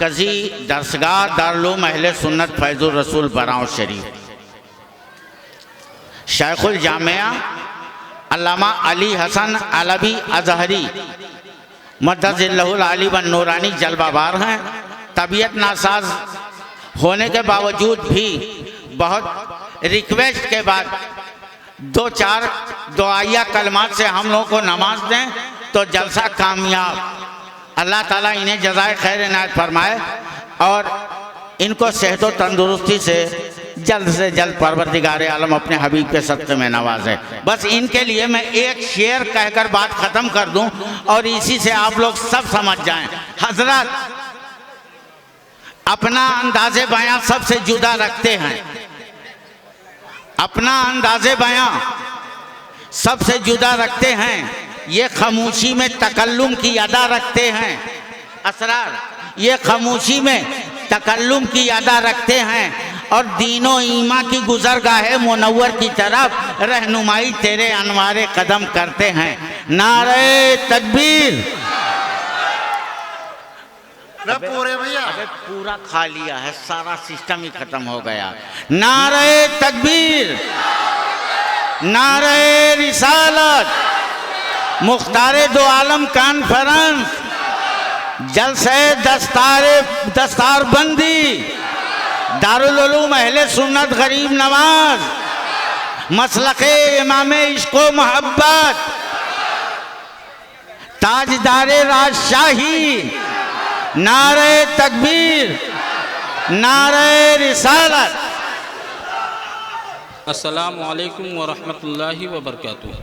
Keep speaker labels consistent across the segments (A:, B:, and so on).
A: मरकज़ी दरसगाह दारुल अहले सुन्नत फैज़ुर रसूल बराऊं शरीफ, शेखुल जामिया अल्लामा अली हसन अलवी अजहरी मद्दज़िल्लहुल आली व नूरानी जलवाबार हैं। तबीयत नासाज होने के बावजूद भी बहुत रिक्वेस्ट के बाद 2-4 दुआया कलमात से हम लोगों को नमाज दें तो जलसा कामयाब। अल्लाह ताला इन्हें जज़ाए खैर इनायत फरमाए और इनको सेहत व तंदुरुस्ती से जल्द परवरदिगार आलम अपने हबीब के सदक़े में नवाजे। बस इनके लिए मैं एक शेर कहकर बात ख़त्म कर दूं और इसी से आप लोग सब समझ जाएं। हजरत अपना अंदाज़े बयां सबसे जुदा रखते हैं, अपना अंदाज़े बयां सबसे जुदा रखते हैं। ये खामोशी में तकल्लुम की अदा रखते हैं। असरार ये खामोशी में तकल्लुम की अदा रखते हैं और दीनो ईमा की गुजरगाह मुनव्वर की तरफ रहनुमाई तेरे अनवारे कदम करते हैं। नारे तकबीर। अबे पूरा खा लिया है, सारा सिस्टम ही खत्म हो गया। नारे तकबीर, नारे रिसालत, मुख्तारे दो आलम कॉन्फ्रेंस, जलसे दस्तारबंदी, दारुल उलूम अहले सुन्नत गरीब नवाज, मसलके इमाम इश्क़ो मोहब्बत, ताजदारे राजशाही। नारे तकबीर, नारे रिसालत।
B: अस्सलामु अलैकुम व रहमतुल्लाहि व बरकातुहू।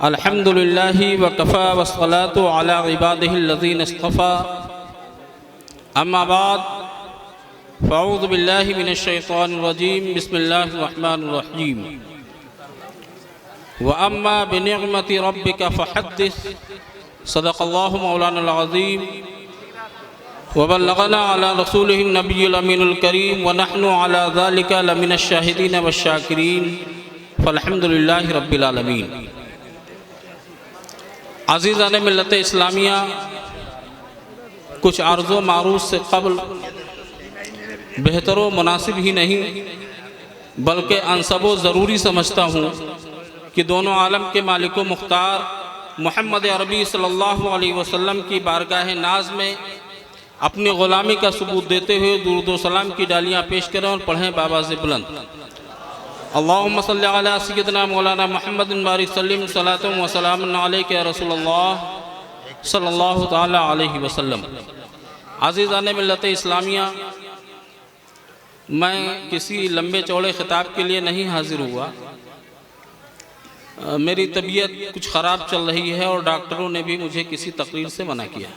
B: अल्हम्दुलिल्लाहि व कफ़ा वस्सलातु अला इबादिहिल्लज़ीना इस्तफ़ा। अम्मा बाद फ़अऊज़ु बिल्लाहि मिनश शैतानिर रजीम। बिस्मिल्लाहिर रहमानिर रहीम। व अम्मा बिनिअमति रब्बिका फ़हद्दिस। सदक़ल्लाहु मौलानाल अज़ीम व बल्लगना अला रसूलिहिन नबिय्यिल अमीनुल करीम व नहनु अला ज़ालिका लमिनश शाहिदीन वश्शाकिरीन फ़ल्हम्दुलिल्लाहि रब्बिल आलमीन। अज़ीज़ान मिल्लत इस्लामिया, कुछ अर्ज़ो मारूफ़ से क़ब्ल बेहतर व मुनासिब ही नहीं बल्कि अनसबो ज़रूरी समझता हूँ कि दोनों आलम के मालिक व मुख्तार मोहम्मद अरबी सल्लल्लाहु अलैहि वसल्लम की बारगाह नाज में अपनी ग़ुलामी का सबूत देते हुए दुरूद व सलाम की डालियाँ पेश करें और पढ़ें बाबाज़ बुलंद। अल्लाहुम्मा सल्लि अला सय्यिदिना मौलाना मुहम्मदिन बारिक सल्लिम सलातुम व सलामुन अलैका या रसूलल्लाह सल्लल्लाहु तआला अलैहि वसल्लम। अज़ीज़ान मिल्लत इस्लामिया, मैं किसी लंबे चौड़े ख़िताब के लिए नहीं हाज़िर हुआ। मेरी तबीयत कुछ ख़राब चल रही है और डॉक्टरों ने भी मुझे किसी तकरीर से मना किया है।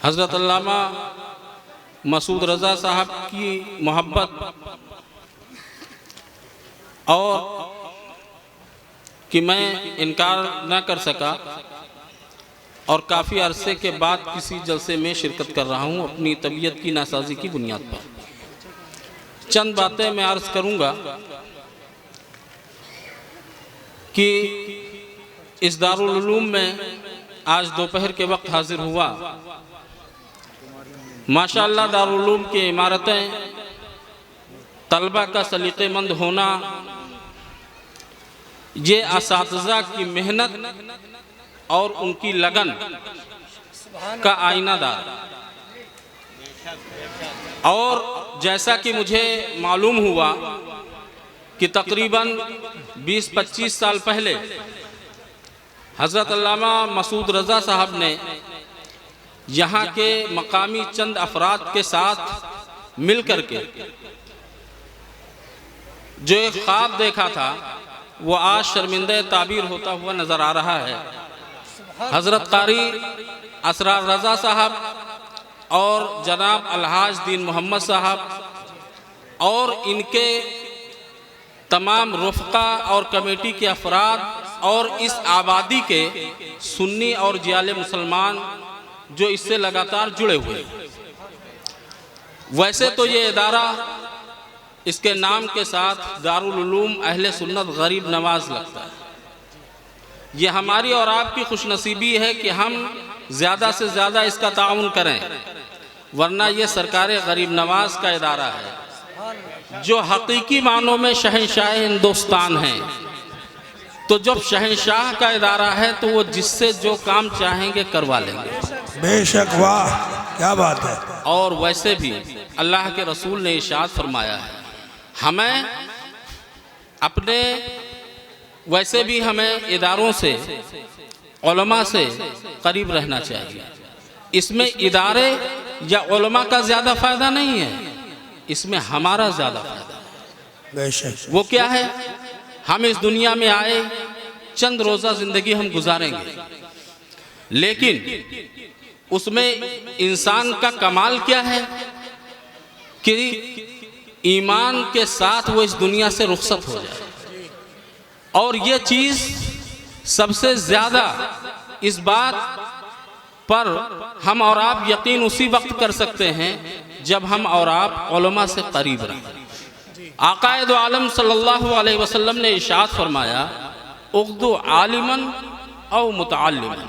B: हज़रत अल्लामा मसूद रज़ा साहब की मोहब्बत और कि मैं इनकार न कर सका और काफ़ी अरसे के बाद किसी जलसे में शिरकत कर रहा हूँ अपनी तबीयत की नासाजी की बुनियाद पर। चंद बातें मैं अर्ज़ करूँगा कि इस दारुल उलूम में आज दोपहर के वक्त हाजिर हुआ। माशाअल्लाह दारुल उलूम की इमारतें, तलबा का सलीक़ेमंद होना, ये असातिज़ा की मेहनत और उनकी लगन का आईनादार। और जैसा कि मुझे मालूम हुआ कि तकरीबन 20-25 साल पहले हज़रत अल्लामा मसूद रज़ा साहब ने यहाँ के मकामी चंद अफराद के साथ मिल कर के जो एक ख्वाब देखा था वो आज शर्मिंदा ताबीर होता हुआ नज़र आ रहा है। हज़रत कारी असरार रज़ा साहब और जनाब अलहाज दीन मोहम्मद साहब और इनके तमाम रुफ़क़ा और कमेटी के अफराद और इस आबादी के सुन्नी और जियाले मुसलमान जो इससे लगातार जुड़े हुए। वैसे तो ये इदारा इसके नाम के साथ दारुल उलूम अहले सुन्नत गरीब नवाज लगता है, ये हमारी और आपकी खुशनसीबी है कि हम ज़्यादा से ज़्यादा इसका ताउन करें, वरना ये सरकार गरीब नवाज का इदारा है जो हकीकी मानों में शहंशाह हिंदुस्तान है। तो जब शहंशाह का इदारा है तो वो जिससे जो काम चाहेंगे करवा लेंगे।
C: बेशक, वाह क्या बात है।
B: और वैसे भी अल्लाह के रसूल ने इरशाद फरमाया है, हमें अपने वैसे भी हमें इदारों से, उलमा से करीब रहना चाहिए। इसमें इदारे या उलमा का ज़्यादा फ़ायदा नहीं है, इसमें हमारा ज़्यादा फ़ायदा है।
C: बेशक,
B: वो क्या है, हम इस दुनिया में आए, चंद रोज़ा ज़िंदगी हम गुजारेंगे, लेकिन उसमें इंसान का कमाल क्या है कि ईमान के साथ वो इस दुनिया से रुखसत हो जाए। और ये चीज़ सबसे ज़्यादा इस बात पर हम और आप यकीन उसी वक्त कर सकते हैं जब हम और आप उलमा से करीब रहें। आक़ाए दो आलम सल्लल्लाहु अलैहि वसल्लम ने इरशाद फरमाया, उग़्दु आलिमन औ मुतअल्लिमन,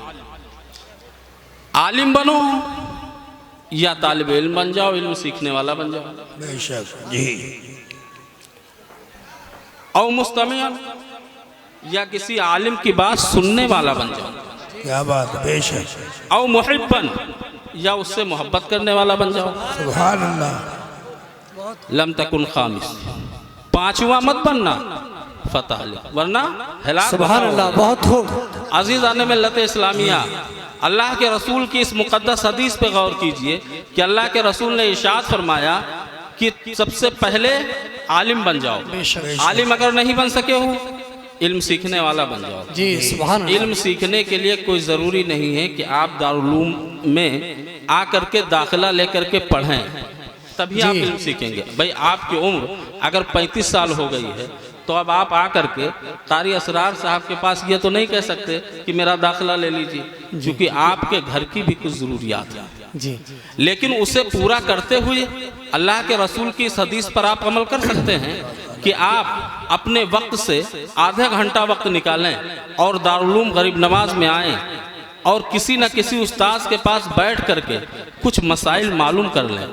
B: आलिम बनो या तालिब इल्म बन जाओ, इल्म सीखने वाला बन जाओ।
C: बेशक जी।
B: औ मुस्तमिअन, या किसी आलिम की बात सुनने वाला बन जाओ।
C: क्या बात है। बेशक।
B: औ मुहिब्बन, या उससे मोहब्बत करने वाला बन जाओ।
C: सुभान अल्लाह।
B: लम तकुन खामिस, पांचवा मत बनना, फतह वरना हिलाक।
D: सुभान अल्लाह, बहुत खूब।
B: अज़ीज़ान मिल्लत इस्लामिया, अल्लाह के रसूल की इस मुक़द्दस हदीस पे गौर कीजिए कि अल्लाह के रसूल ने इरशाद फरमाया कि सबसे पहले आलिम बन जाओ। आलिम अगर नहीं बन सके हो, इल्म सीखने वाला बन जाओ।
D: जी सुभान अल्लाह।
B: इल्म सीखने के लिए कोई ज़रूरी नहीं है कि आप दारुल में आकर के दाखिला लेकर के पढ़ें तभी आप इल्म सीखेंगे। भाई आपकी उम्र अगर 35 साल हो गई है तो अब आप आकर के कारी असरार साहब के पास ये तो नहीं कह सकते कि मेरा दाखिला ले लीजिए, क्योंकि आपके घर की भी कुछ ज़रूरियात हैं
D: जी।
B: लेकिन उसे पूरा करते हुए अल्लाह के रसूल की इस हदीस पर आप अमल कर सकते हैं कि आप अपने वक्त से आधा घंटा वक्त निकालें और दारुल गरीब नवाज में आएँ और किसी न किसी उस्ताद के पास बैठ करके कुछ मसाइल मालूम कर लें,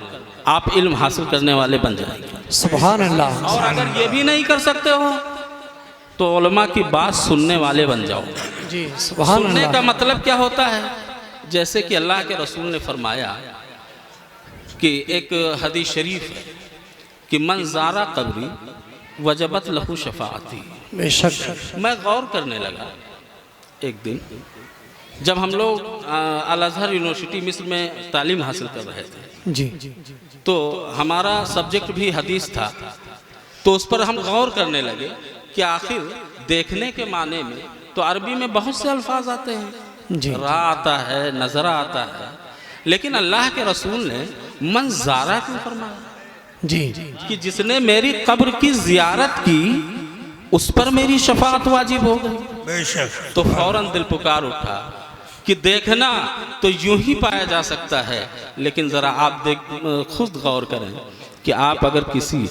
B: आप इल्म हासिल करने वाले बन जाएंगे।
D: सुभान अल्लाह।
B: और अगर ये भी नहीं कर सकते हो तो उलमा की बात सुनने वाले बन जाओ।
D: जी सुभान
B: सुनने
D: अल्लाह।
B: का मतलब क्या होता है, जैसे कि अल्लाह के रसूल ने फरमाया कि एक हदीस शरीफ है कि मन ज़ारा कब्री वजबत लहू शफाअती।
D: बेशक।
B: मैं गौर करने लगा एक दिन जब हम लोग अल अज़हर यूनिवर्सिटी मिस्र में तालीम हासिल कर रहे थे,
D: जी।
B: तो हमारा सब्जेक्ट भी हदीस था, तो उस पर हम गौर करने लगे कि आखिर देखने के माने में तो अरबी में बहुत से अल्फाज आते हैं,
D: जी।
B: रा आता है, नजरा आता है, लेकिन अल्लाह के रसूल ने मन ज़ारा क्यों फरमाया?
D: जी
B: कि जिसने मेरी कब्र की जियारत की उस पर मेरी शफाअत वाजिब हो गई।
C: बेशक।
B: तो फौरन दिल पुकार उठा कि देखना तो यूं ही पाया जा सकता है, लेकिन ज़रा आप खुद गौर करें कि आप अगर किसी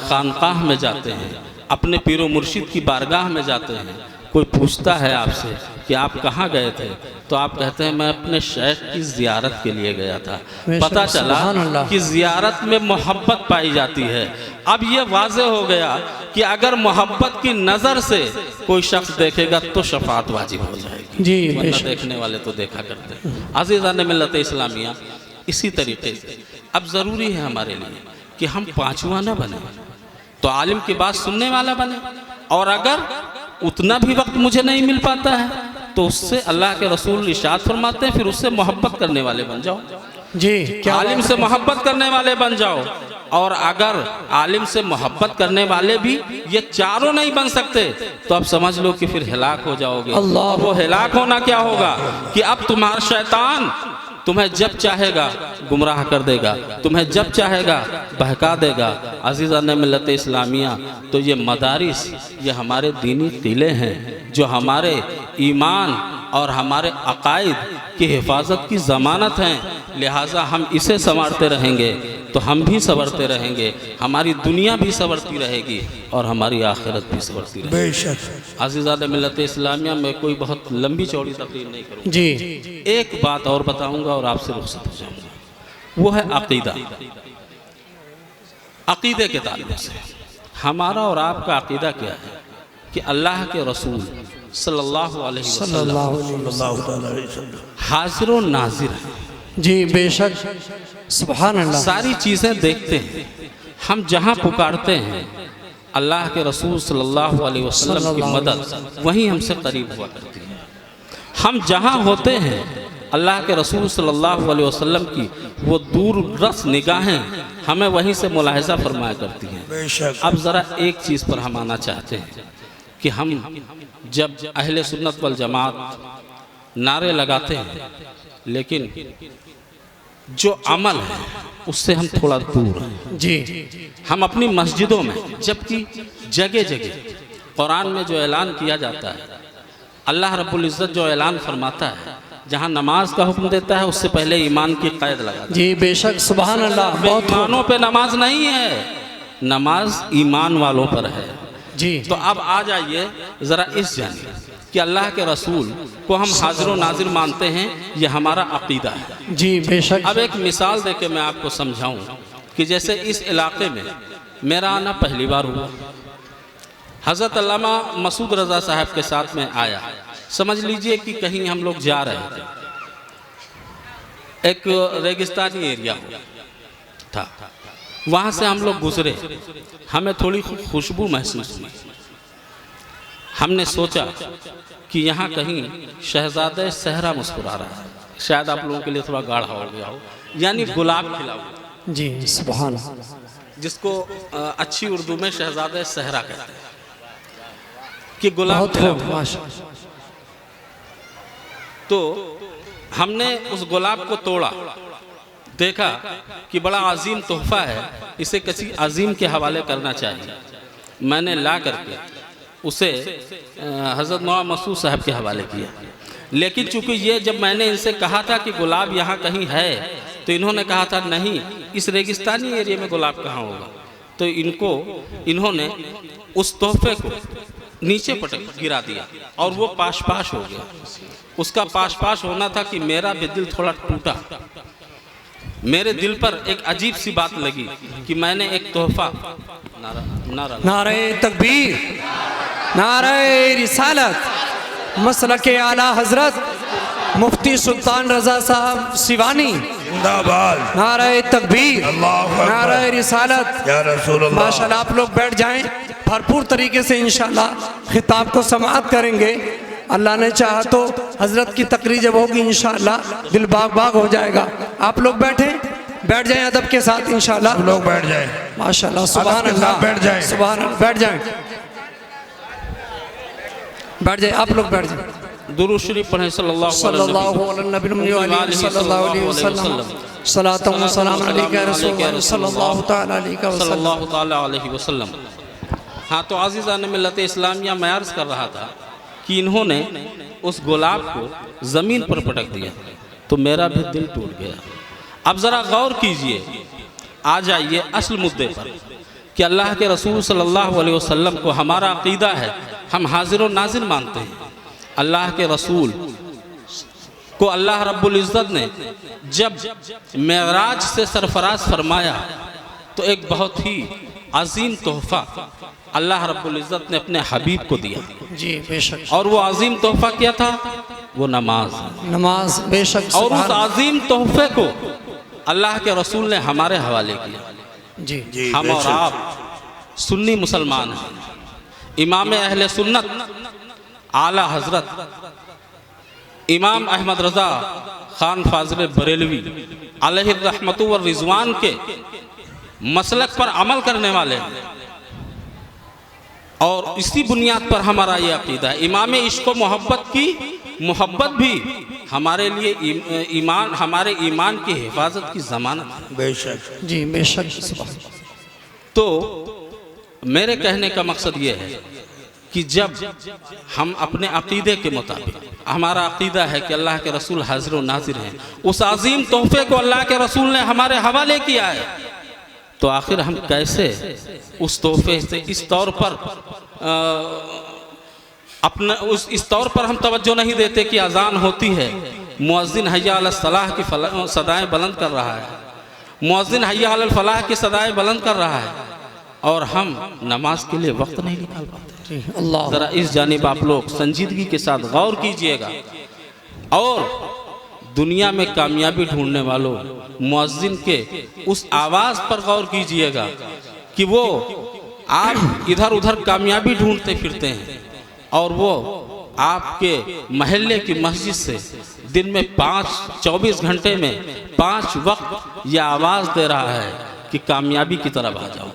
B: खानकाह में जाते हैं, अपने पीरो मुर्शिद की बारगाह में जाते हैं, कोई पूछता है आपसे कि आप कहाँ गए थे, तो आप कहते हैं मैं अपने शेख की ज़ियारत के लिए गया था। पता चला कि ज़ियारत में मोहब्बत पाई जाती है। अब ये वाज़े हो गया कि अगर मोहब्बत की नज़र से कोई शख्स देखेगा तो शफाअत वाजिब हो जाएगी।
D: जी
B: वरना देखने वाले तो देखा करते हैं। अज़ीज़ान मिल्लत इस्लामिया, इसी तरीके से अब ज़रूरी है हमारे लिए कि हम पाँचवा न बने तो आलिम की बात सुनने वाला बने, और अगर उतना भी वक्त मुझे नहीं मिल पाता है तो उससे अल्लाह के रसूल इरशाद फरमाते हैं फिर उससे मोहब्बत करने वाले बन जाओ।
D: जी। क्या
B: आलिम से मोहब्बत करने वाले बन जाओ। और अगर आलिम से मोहब्बत करने वाले भी ये चारों नहीं बन सकते तो आप समझ लो कि फिर हिलाक हो जाओगे।
D: अल्लाह।
B: वो हिलाक होना क्या होगा कि अब तुम्हारा शैतान तुम्हें जब चाहेगा गुमराह कर देगा, तुम्हें जब चाहेगा बहका देगा। अज़ीज़ान मिल्लत इस्लामिया, तो ये मदारिस, ये हमारे दीनी किले हैं जो हमारे ईमान और हमारे अकायद की हिफाजत की ज़मानत हैं। लिहाजा हम इसे संवारते रहेंगे तो हम भी संवरते रहेंगे, हमारी दुनिया भी संवरती रहेगी और हमारी आखिरत भी संवरती रहेगी।
C: बेशक
B: अज़ीज़ान मिल्लत इस्लामिया में कोई बहुत लंबी चौड़ी तकरीर नहीं करूँगा,
D: जी
B: एक बात और बताऊंगा और आपसे रुखसत हो जाऊंगा, वो है अकीदा। अकीदे के ताल्लुक से हमारा और आपका अकीदा क्या है कि अल्लाह के रसूल सल्लल्लाहु अलैहि वसल्लम
C: अल्लाह ताला अलैहि वसल्लम
B: हाजिर और नाजिर हैं,
D: जी बेशक सुभान अल्लाह।
B: सारी चीज़ें देखते हैं। हम जहाँ पुकारते हैं अल्लाह के रसूल सल्लल्लाहु अलैहि वसल्लम की मदद वहीं हमसे करीब हुआ करती है। हम जहाँ होते हैं अल्लाह के रसूल सल्लल्लाहु अलैहि वसल्लम की वो दूर रस निगाहें हमें वहीं से मुलाहिजा फरमाया करती हैं।
C: बेशक
B: अब ज़रा एक चीज़ पर हम आना चाहते हैं कि हम जब अहले सुन्नत वल जमात नारे लगाते हैं, लेकिन जो अमल है उससे हम थोड़ा दूर हैं।
D: जी
B: हम अपनी मस्जिदों में, जबकि जगह जगह कुरान में जो ऐलान किया जाता है, अल्लाह रब्बुल इज़्ज़त जो ऐलान फरमाता है, जहाँ नमाज का हुक्म देता है उससे पहले ईमान की कैद लगा देता है।
D: जी बेशक सुभान अल्लाह। बहुत
B: ईमानों पे नमाज नहीं है, नमाज ईमान वालों पर है।
D: जी
B: तो अब आ जाइए ज़रा इस जानिए कि अल्लाह के रसूल को हम हाजिर नाजिर मानते हैं, ये हमारा अकीदा है।
D: जी बेशक।
B: अब एक मिसाल देके मैं आपको समझाऊं कि जैसे इस इलाके में मेरा आना पहली बार हुआ, हज़रत अल्लामा मसूद रज़ा साहब के साथ में आया। समझ लीजिए कि कहीं हम लोग जा रहे थे, एक रेगिस्तानी एरिया था, वहाँ से हम लोग गुजरे, हमें थोड़ी खुशबू महसूस हुई। हमने सोचा कि यहाँ कहीं शहजादे सहरा मुस्कुरा रहा है, शायद आप लोगों के लिए थोड़ा गाढ़ा हो गया हो, यानी गुलाब खिला हुआ,
D: जी सुभान
B: जिसको अच्छी उर्दू में शहजादे सहरा कहते हैं कि गुलाब
D: बहुत
B: खिला
D: खूब
B: हुआ।
D: माशा।
B: तो हमने उस गुलाब को तोड़ा, देखा कि बड़ा अजीम तोहफा है, इसे किसी अजीम के हवाले करना चाहिए। मैंने ला करके उसे हज़रत नवाब मसूद साहब के हवाले किया, लेकिन चूंकि ये जब मैंने इनसे कहा था कि गुलाब यहाँ कहीं है, तो इन्होंने कहा था नहीं, इस रेगिस्तानी एरिया में गुलाब कहाँ होगा। तो इन्होंने उस तोहफे को नीचे पटक गिरा दिया और वो पाश पाश हो गया। उसका पाश पाश होना था कि मेरा भी दिल थोड़ा टूटा। मेरे दिल पर एक अजीब सी बात लगी कि मैंने एक तोहफा
D: नारे तकबीर, नारे रिसालत, मसलके आला हजरत मुफ्ती सुल्तान रजा साहब सिवानी,
C: जिंदाबाद,
D: नारे तकबीर,
C: अल्लाहु अकबर,
D: नारे रिसालत,
C: या रसूल अल्लाह।
D: माशाल्लाह। आप लोग बैठ जाएं, भरपूर तरीके से इंशाल्लाह खिताब को समाअत करेंगे। अल्लाह ने चाहा तो हजरत की तकरीर जब होगी इंशाल्लाह दिल बाग बाग हो जाएगा। आप लोग बैठ जाएं अदब के साथ इंशाल्लाह।
C: सब लोग बैठ जाएं,
D: माशाल्लाह सुभान
C: के साथ
D: अल्लाह,
C: बैठ जाएं।
D: सुभान अल्लाह। बैठ जाएं, आप लोग बैठ जाएं।
B: दुरूद शरीफ पढ़ें
D: सल्लल्लाहु अलैहि वसल्लम, सलातो व सलाम अलैका रसूल सल्लल्लाहु तआला अलैहि
B: वसल्लम। हाँ, तो अज़ीज़ान मिल्लत इस्लामिया मैं अर्ज़ कर रहा था कि इन्होंने उस गुलाब को ज़मीन पर पटक दिया तो मेरा भी दिल टूट गया। अब ज़रा गौर कीजिए, आ जाइए असल मुद्दे पर कि अल्लाह के रसूल सल्लल्लाहु अलैहि वसल्लम को हमारा अक़ीदा है, हम हाजिर और नाज़िर मानते हैं। अल्लाह के रसूल को अल्लाह रब्बुल इज़्ज़त ने जब मेराज से सरफराज फरमाया तो एक बहुत ही अजीम तोहफ़ा अल्लाह रब्बुल इज़्ज़त ने अपने हबीब को दिया।
D: जी बेशक।
B: और वो अजीम तोहफ़ा क्या था? वो नमाज।
D: नमाज बेशक।
B: और उस अजीम तोहफ़े को अल्लाह के रसूल ने हमारे हवाले किया।
D: जी
B: हम और आप सुन्नी मुसलमान हैं। इमाम अहले सुन्नत आला हजरत इमाम अहमद रज़ा खान फाजिल बरेलवी अलैहि रहमतु व रिज़वान के मसलक पर अमल करने वाले हैं और इसी बुनियाद पर हमारा ये अक़ीदा है। इमाम इश्क़ व मोहब्बत की मोहब्बत भी हमारे लिए ईमान, हमारे ईमान की हिफाजत की ज़मानत है।
C: बेशक
D: जी बेशक।
B: तो मेरे कहने का मकसद ये है कि जब हम अपने अक़ीदे के मुताबिक, हमारा अक़ीदा है कि अल्लाह के रसूल हाज़िर व नाज़िर हैं, उस अज़ीम तोहफ़े को अल्लाह के रसूल ने हमारे हवाले किया है, तो आखिर हम कैसे उस तोहफे से इस तौर पर अपना इस तौर पर हम तवज्जो नहीं देते कि अजान होती है, मुअज्जिन हय्या अला सलाह की सदाएं बुलंद कर रहा है, मुअज्जिन हय्या अला फलाह की सदाएं बुलंद कर रहा है, और हम नमाज के लिए वक्त नहीं निकाल पाते।
D: अल्लाह
B: ज़रा इस जानिब आप लोग संजीदगी के साथ गौर कीजिएगा। और दुनिया में कामयाबी ढूंढने वालों, मुअज्जिन के उस आवाज़ पर गौर कीजिएगा कि वो आप इधर उधर कामयाबी ढूंढते फिरते हैं और वो आपके महल्ले की मस्जिद से दिन में 24 घंटे में 5 वक्त यह आवाज़ दे रहा है कि कामयाबी की तरफ आ जाओ,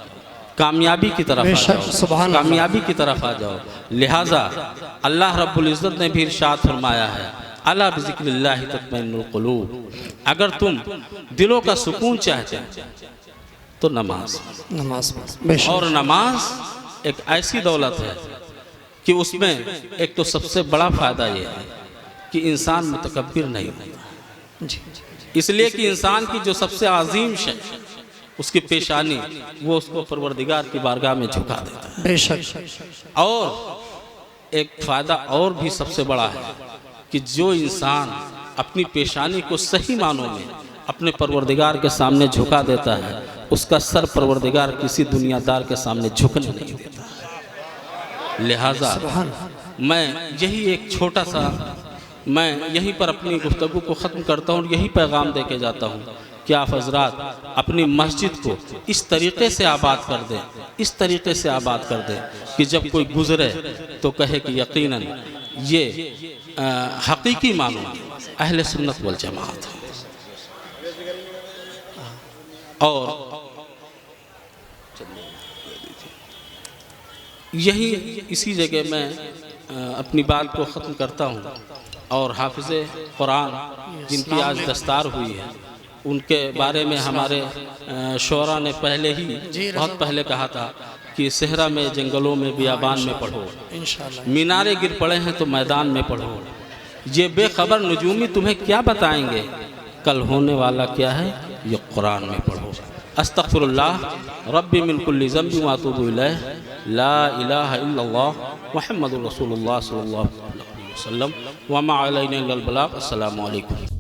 B: कामयाबी की तरफ आ जाओ, कामयाबी की तरफ आ जाओ। लिहाजा अल्लाह रब्बुल इज़्ज़त ने भी इरशाद फरमाया है, अला बिज़िक्रिल्लाहि तत्मइन्नुल क़ुलूब, अगर तुम दिलों का सुकून चाहते तो नमाज। और नमाज एक ऐसी दौलत है कि उसमें एक तो सबसे बड़ा फ़ायदा ये है कि इंसान मुतकब्बिर नहीं होता, इसलिए कि इंसान की जो सबसे आज़ीम शय उसकी पेशानी वो उसको परवरदिगार की बारगाह में झुका देता है।
D: बेशक।
B: और एक फ़ायदा और भी सबसे बड़ा है कि जो इंसान अपनी पेशानी को सही मानों में अपने परवरदिगार के सामने झुका देता है, उसका सर परवरदिगार किसी दुनियादार के सामने झुकने नहीं देता। लिहाजा मैं यही एक छोटा सा मैं यहीं पर अपनी गुफ्तगू को ख़त्म करता हूँ और यही पैगाम दे के जाता हूँ कि आप हजरात अपनी मस्जिद को इस तरीक़े से आबाद कर दें, इस तरीक़े से आबाद कर दें कि जब कोई गुज़रे तो कहे कि यकीनन ये हकीकी मानो अहले सुन्नत वल जमात है। और यही इसी जगह मैं अपनी बात को ख़त्म करता हूँ। और हाफिज़े कुरान जिनकी आज दस्तार हुई है, उनके बारे में हमारे शोरा ने पहले ही बहुत पहले कहा था कि सहरा में, जंगलों में, बियाबान में पढ़ो, मीनारे गिर पड़े हैं तो मैदान में पढ़ो, ये बेखबर नजूमी तुम्हें क्या बताएंगे, कल होने वाला क्या है ये कुरान में पढ़ो। अस्तग़फिरुल्लाह रब्बी मिन कुल्ली ज़ंबि व अतूबु इलैह, ला इलाहा इल्लल्लाह मुहम्मदुर रसूलुल्लाह सल्लल्लाहु अलैहि वसल्लम व मा अलैना इल्लल बलाग। अस्सलामु अलैकुम।